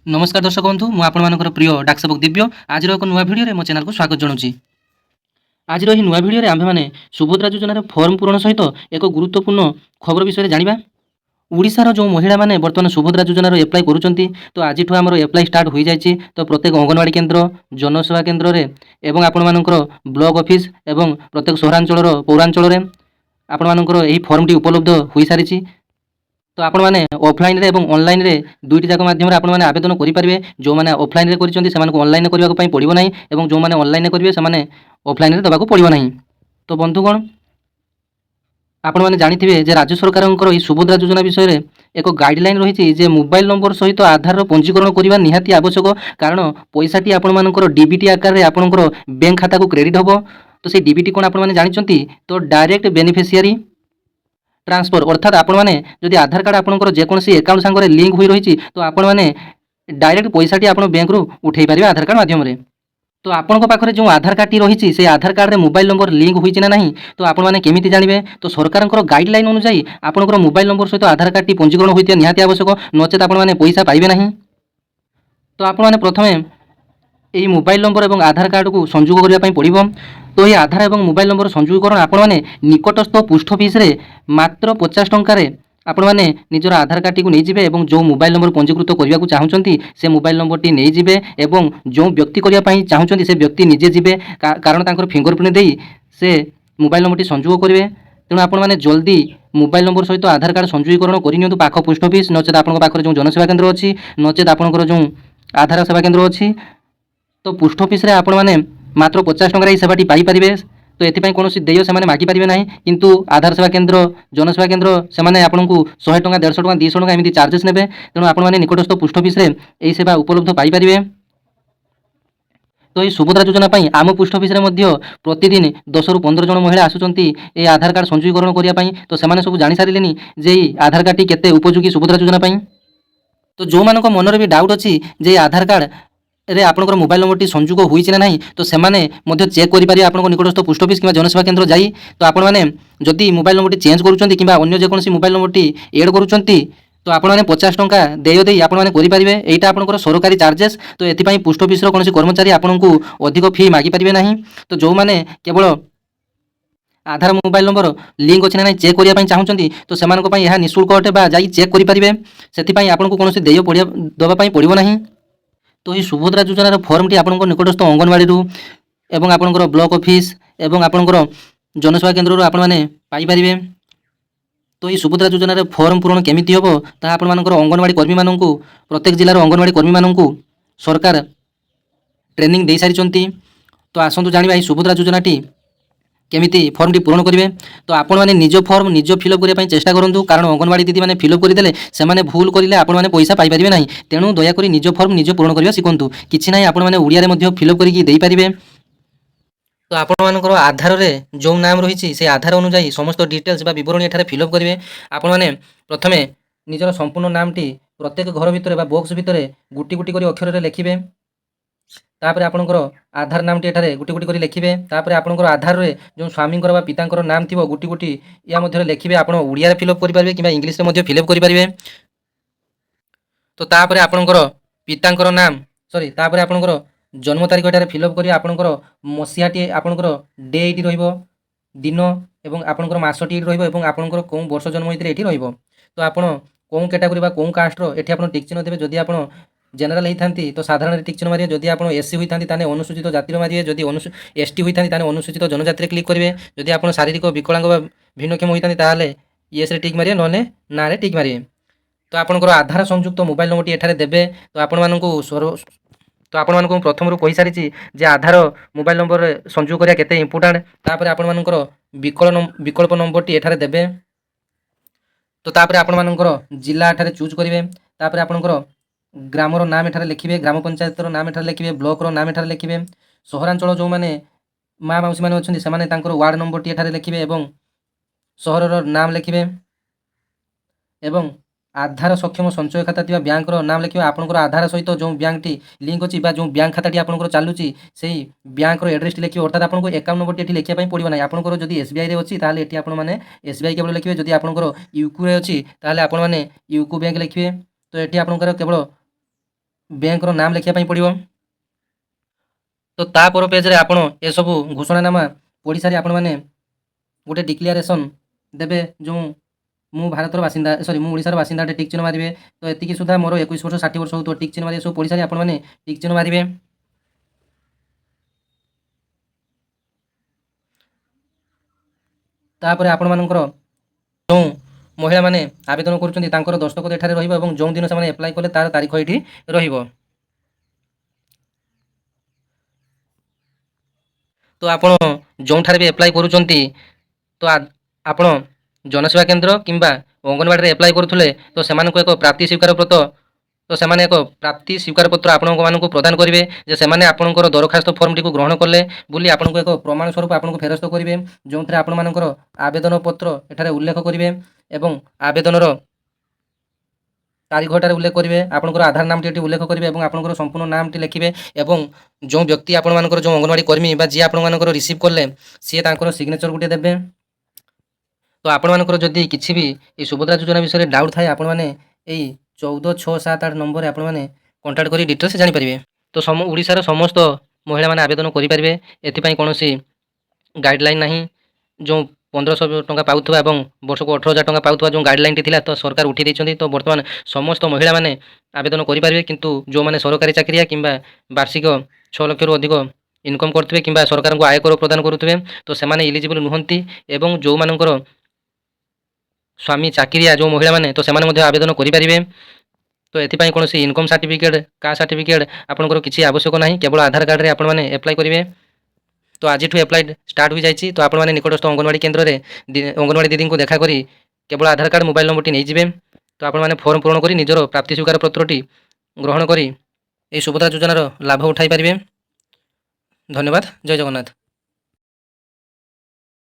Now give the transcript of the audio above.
नमस्कार दर्शक बंधु मु आपनकर प्रिय डाक्सेवक दिव्य आज एक नुआ भिडियो मो चैनल को स्वागत जनाऊँगी। आज यह नुआ भिडियो आम मैंने सुभद्रा योजनार फर्म पूरण सहित एक गुरुत्वपूर्ण खबर विषय जाना। ओडिशार जो महिला माने बर्तमान सुभद्रा योजनार एप्लाय करुँच तो आज आमर एप्लाय स्टार्ट हो जाए। तो प्रत्येक अंगनवाड़ी केन्द्र जनसेवा केन्द्र में आपण मानकर ब्लॉक ऑफिस एवं प्रत्येक सहरांचल पौरांचल आपण मानकर यही फर्मटी उपलब्ध हो सारी। तो आपण मैंने ऑफलाइन रे एवं ऑनलाइन रे दुईटी जाक माध्यम आपण मैंने आवेदन करेंगे। जो मैंने ऑफलाइन रे करिसेंती सेमानकु ऑनलाइन करने पड़ो ना और जो मैंने ऑनलाइन करेंगे से ऑफलाइन रे देवाक पड़ो ना। तो बंधुगण आपण मैंने जानिथिबे जे राज्य सरकारଙ୍କର ଏହି ସୁଭଦ୍ରା ଯୋଜନା ବିଷୟରେ ଏକ ଗାଇडलाइन रही जे मोबाइल नंबर सहित आधार पंजीकरण करने निहाती आवश्यक। कारण पैसाटी आपण मानकर डीबीटी आकार रे आपणकर बैंक खाता को क्रेडिट हम। तो से डीबीटी कौन आपण मैंने जानते तो डायरेक्ट बेनिफिशियरी ट्रांसफर अर्थात आपण मैंने जदि आधार कार्ड आपंकर जेकोसी एकाउंट सांगे लिंक हो रही तो आपण मैंने डायरेक्ट पैसाटी आप बैंक रू उठे पारे आधार कार्ड माध्यम। तो आपण पाखे जो आधार कार्ड रही से आधार कार्ड रे मोबाइल नंबर लिंक होना ना तो आपण मैंने केमी जानवे तो सरकार गाइडलाइन अनुसार आपंकर मोबाइल नंबर सहित आधार कार्ड पंजीकरण होता निहाती आवश्यक नचेत आपण मैंने पैसा पाइबे ना। तो आपण मैंने प्रथमे यही मोबाइल नंबर और आधार कार्ड को संयोग करने पड़ो। तो ये आधार और मोबाइल नंबर संयोगकरण आपण मैंने निकटस्थ पोस्ट ऑफिस रे मात्र 50 टंकार आपण मैंने निजर आधार कार्ड टी नहीं जाए और जो मोबाइल नंबर पंजीकृत करने को चाहते से मोबाइल नंबर टी नहीं जाए और जो व्यक्ति करने चाहते से व्यक्ति निजे जीवे कारण फिंगरप्रिंट दे से मोबाइल नंबर टी संयोग करेंगे। तेणु आपण मैंने जल्दी मोबाइल नंबर सहित आधार कार्ड संयोगीकरण करनी पाख पोस्ट ऑफिस नचेत आपण पाखे जो जनसेवा केन्द्र अच्छी नचेत आपंकर जो आधार सेवा केन्द्र अच्छी तो पोस्ट ऑफिस रे आपण मैंने मात्र 50 टंका सेवाटी पाइपर। तो ये कौन देय से मागिपारे ना किंतु आधार सेवा केन्द्र जनसेवा केन्द्र से आपको 100 टंका 150 टंका 200 टंका एमती चार्जेस ने। तेणु आपण मैंने निकटस्थ पोस्ट ऑफिस रे यही सेवा उपलब्ध पाइपर। तो ये सुभद्रा योजना आम पोस्ट ऑफिस रे प्रतिदिन 10 ରୁ 15 जन महिला आसुचंती ए आधार कार्ड संयोगीकरण करने तो से सब जानी सारे जे आधार कार्ड टी केते उपयोगी सुभद्रा योजना। तो जो मान मनरे भी डाउट अच्छी जे आधार कार्ड रे आपनकर मोबाइल नंबर टी संयोग होइछि ना नहीं तो सेमाने मध्य चेक करि पारे आपनको निकटस्थ पोस्ट ऑफिस किबा जनसेवा केन्द्र जाई। तो आपण माने जदि मोबाइल नंबर टी चेंज करूछंती किबा अन्य जेकोसी मोबाइल नंबर टी ऐड करूछंती तो आपण माने 50 टंका देय देई आपण माने करि पारिबे। एटा आपनकर सरकारी चार्जेस। तो एथि पई पोस्ट ऑफिस रो कोनोसी कर्मचारी आपनको अधिक फी मागी पारिबे नहीं। तो जो माने केवल आधार मोबाइल नंबर लिंक अच्छी ना चेक करने चाहते तो से निःशुल्क अटे बा जाई चेक करेंगे से आपको कौन देय देवाई पड़ो ना। तो ये सुभद्रा योजनार फर्मटी आपंकर निकटस्थ अंगनवाड़ी एवं आपंकर ब्लॉक ऑफिस एवं आपंकर जनसेवा केन्द्र आपण मैंने पाइपर। तो ये सुभद्रा योजनार फर्म पूरण केमिति हम ता आपण मानकर अंगनवाड़ी कर्मी मानक प्रत्येक जिलार अंगनवाड़ी कर्मी मानक सरकार ट्रेनिंग दे सारी। तो आसतु जाना ये सुभद्रा योजनाटी केमिति फर्म टी पूरण करेंगे। तो आपण मैंने निज फर्म निज फिलअप करने चेष्टा करूँ कारण अंगनवाड़ी दीदी मैंने फिलअप करदे से भूल करेंगे आपण मैंने पैसा पाइपर ना। तेणु दयाकोरी निज फर्म निज पूरण करने शिखु कि ना आपण मैंने ओडिया फिलअप करके। तो आपण मानकर आधार रे जो नाम रही से आधार अनुसार समस्त डिटेल्स बरणी एठारे फिलअप करेंगे। आपण मैंने प्रथमे निजर संपूर्ण नाम टी प्रत्येक घर भितर बॉक्स भितर गुटी गुटी कर अक्षर लिखिबे। तापर आपनकर आधार नाम टी एठारे गुटी गुटी करी लिखिबे। तापर आपनकर आधार रे जो स्वामी पितांकर नाम थिबो गुटी गुटी या मध्य लिखिबे। आपण ओडिया रे फिलअप करि पारबे किबा इंग्लिश रे मध्य फिलअप करि पारबे। तो तापर आपनकर पितांकर नाम तापर आपनकर जन्म तारीख एठारे फिलअप करी आपनकर मसियाटी आपनकर डे एटी रहिबो दिन एवं आपनकर मासटी एटी रहिबो एवं आपनकर कोन वर्ष जन्म होइतरे एटी रहिबो। तो आपण कोन कैटेगरी बा कोन कास्ट रो एठी आपण टिक चिन्ह देबे। जदि आपण जनरल होती तो साधारण टिक चिन्ह मारिए। जदि आप एससी होती अनुसूचित जाति मारिए। जदि एसटी होती अनुसूचित जनजाति क्लिक करेंगे। जदि आप शारीरिक विकलांग भिन्नक्षम होती ताले येस टिक मारिए ना ना टिक मारिए। तो आपंकर आधार संयुक्त मोबाइल नंबर टी एठारे देबे। तो आपण मानक प्रथम कही सारी जे आधार मोबाइल नंबर संयोग करिया केते इंपोर्टेंट। तापर आपण मानकर विकल्प नंबर टी एठारे देबे। तो तापर आपण मानकर जिला एठारे चूज करेंगे। तापर आपणकर ग्रामर नाम एठारे लिखिबे ग्राम पंचायतर नाम एठारे लिखिबे ब्लॉक रो नाम एठारे लिखिबे। सहरांचल जो माने माँ मौसी मैंने अच्छे से वार्ड नंबर टी एठारे लिखिबे एवं सहरर नाम लिखिबे एवं आधार सक्षम संचय खाता थिबा बैंक रो नाम लिखिबे। आपनकर आधार सहित जो बैंक टी लिंक अछि बा जो बैंक खाता टी आपनकर चालुची सेही बैंक रो एड्रेस टी लिखिबे। अर्थात आपनको अकाउंट नंबर टी एठी लिखिया पई पड़िबो नै। आपनकर जदि एसबीआई रे अछि ताले एठी आपण माने एसबीआई केवल लिखिबे। जदि आपनकर यूको रे अछि ताले आपण माने यूको बैंक लिखिबे। तो एठी आपनकर केवल ବ୍ୟାଙ୍କର ନାମ ଲେଖିବା ପାଇଁ ପଡ଼ିବ। ତ ତା ପର ପେଜରେ ଆପଣ ଏସବୁ ଘୋଷଣାନାମା ପଢ଼ି ସାରି ଆପଣମାନେ ଗୋଟେ ଡିକ୍ଲାରେସନ୍ ଦେବେ, ଯେଉଁ ମୁଁ ଭାରତର ବାସିନ୍ଦା ମୁଁ ଓଡ଼ିଶାର ବାସିନ୍ଦାଟେ, ଟିକ୍ ଚିହ୍ନ ମାରିବେ। ତ ଏତିକି ସୁଦ୍ଧା ମୋର 21 ବର୍ଷ 60 ବର୍ଷ ହେଉଥିବ, ଟିକ୍ ଚିହ୍ନ ମାରି ଏସବୁ ପଢ଼ି ସାରି ଆପଣମାନେ ଟିକ୍ ଚିହ୍ନ ମାରିବେ। ତାପରେ ଆପଣମାନଙ୍କର ଯେଉଁ ମହିଳାମାନେ ଆବେଦନ କରୁଛନ୍ତି ତାଙ୍କର ଦସ୍ତଖତ ଏଠାରେ ରହିବ ଏବଂ ଯେଉଁ ଦିନ ସେମାନେ ଆପ୍ଲାଏ କଲେ ତାର ତାରିଖ ଏଇଠି ରହିବ। ତ ଆପଣ ଯେଉଁଠାରେ ବି ଆପ୍ଲାଏ କରୁଛନ୍ତି, ତ ଆପଣ ଜନସେବା କେନ୍ଦ୍ର କିମ୍ବା ଅଙ୍ଗନବାଡ଼ିରେ ଆପ୍ଲାଏ କରୁଥିଲେ ତ ସେମାନଙ୍କୁ ଏକ ପ୍ରାପ୍ତି ସ୍ୱୀକାରପତ୍ର ତ ସେମାନେ ଏକ ପ୍ରାପ୍ତି ସ୍ୱୀକାରପତ୍ର ଆପଣମାନଙ୍କୁ ପ୍ରଦାନ କରିବେ ଯେ ସେମାନେ ଆପଣଙ୍କର ଦରଖାସ୍ତ ଫର୍ମଟିକୁ ଗ୍ରହଣ କଲେ ବୋଲି ଆପଣଙ୍କୁ ଏକ ପ୍ରମାଣ ସ୍ୱରୂପ ଆପଣଙ୍କୁ ଫେରସ୍ତ କରିବେ, ଯେଉଁଥିରେ ଆପଣମାନଙ୍କର ଆବେଦନ ପତ୍ର ଏଠାରେ ଉଲ୍ଲେଖ କରିବେ ଏବଂ ଆବେଦନର ତାରିଖଟାରେ ଉଲ୍ଲେଖ କରିବେ, ଆପଣଙ୍କର ଆଧାର ନାମଟି ଏଠି ଉଲ୍ଲେଖ କରିବେ ଏବଂ ଆପଣଙ୍କର ସମ୍ପୂର୍ଣ୍ଣ ନାମଟି ଲେଖିବେ ଏବଂ ଯେଉଁ ବ୍ୟକ୍ତି ଆପଣମାନଙ୍କର ଯେଉଁ ଅଙ୍ଗନବାଡ଼ି କର୍ମୀ ବା ଯିଏ ଆପଣମାନଙ୍କର ରିସିଭ୍ କଲେ ସିଏ ତାଙ୍କର ସିଗ୍ନେଚର ଗୋଟିଏ ଦେବେ। ତ ଆପଣମାନଙ୍କର ଯଦି କିଛି ବି এই ସୁଭଦ୍ରା ଯୋଜନା ବିଷୟରେ ଡାଉଟ୍ ଥାଏ ଆପଣମାନେ ଏଇ 14678 ନମ୍ବରରେ ଆପଣମାନେ କଣ୍ଟାକ୍ଟ କରି ଡିଟେଲ୍ସ ଜାଣିପାରିବେ। ତ ଓଡ଼ିଶାର ସମସ୍ତ ମହିଳାମାନେ ଆବେଦନ କରିପାରିବେ, ଏଥିପାଇଁ କୌଣସି ଗାଇଡ଼ଲାଇନ୍ ନାହିଁ। ଯେଉଁ 1500 ଟଙ୍କା ପାଉଥିବା ଏବଂ ବର୍ଷକୁ 18,000 ଟଙ୍କା ପାଉଥିବା ଯେଉଁ ଗାଇଡ଼ଲାଇନ୍ଟି ଥିଲା ତ ସରକାର ଉଠାଇ ଦେଇଛନ୍ତି। ତ ବର୍ତ୍ତମାନ ସମସ୍ତ ମହିଳାମାନେ ଆବେଦନ କରିପାରିବେ, କିନ୍ତୁ ଯେଉଁମାନେ ସରକାରୀ ଚାକିରିଆ କିମ୍ବା ବାର୍ଷିକ 6 ଲକ୍ଷରୁ ଅଧିକ ଇନକମ୍ କରୁଥିବେ କିମ୍ବା ସରକାରଙ୍କୁ ଆୟକର ପ୍ରଦାନ କରୁଥିବେ ତ ସେମାନେ ଇଲିଜିବଲ୍ ନୁହନ୍ତି ଏବଂ ଯେଉଁମାନଙ୍କର ସ୍ୱାମୀ ଚାକିରିଆ ଯେଉଁ ମହିଳାମାନେ ତ ସେମାନେ ମଧ୍ୟ ଆବେଦନ କରିପାରିବେ। ତ ଏଥିପାଇଁ କୌଣସି ଇନକମ୍ ସାର୍ଟିଫିକେଟ୍ କାଷ୍ଟ ସାର୍ଟିଫିକେଟ୍ ଆପଣଙ୍କର କିଛି ଆବଶ୍ୟକ ନାହିଁ, କେବଳ ଆଧାର କାର୍ଡ଼ରେ ଆପଣମାନେ ଆପ୍ଲାଏ କରିବେ। ତ ଆଜିଠୁ ଆପ୍ଲାଏ ଷ୍ଟାର୍ଟ ହୋଇଯାଇଛି। ତ ଆପଣମାନେ ନିକଟସ୍ଥ ଅଙ୍ଗନବାଡ଼ି କେନ୍ଦ୍ରରେ ଅଙ୍ଗନବାଡ଼ି ଦିଦିଙ୍କୁ ଦେଖା କରି କେବଳ ଆଧାର କାର୍ଡ଼ ମୋବାଇଲ ନମ୍ବରଟି ନେଇଯିବେ। ତ ଆପଣମାନେ ଫର୍ମ ପୂରଣ କରି ନିଜର ପ୍ରାପ୍ତି ସ୍ୱୀକାର ପତ୍ରଟି ଗ୍ରହଣ କରି ଏହି ସୁଭଦ୍ରା ଯୋଜନାର ଲାଭ ଉଠାଇ ପାରିବେ। ଧନ୍ୟବାଦ। ଜୟ ଜଗନ୍ନାଥ।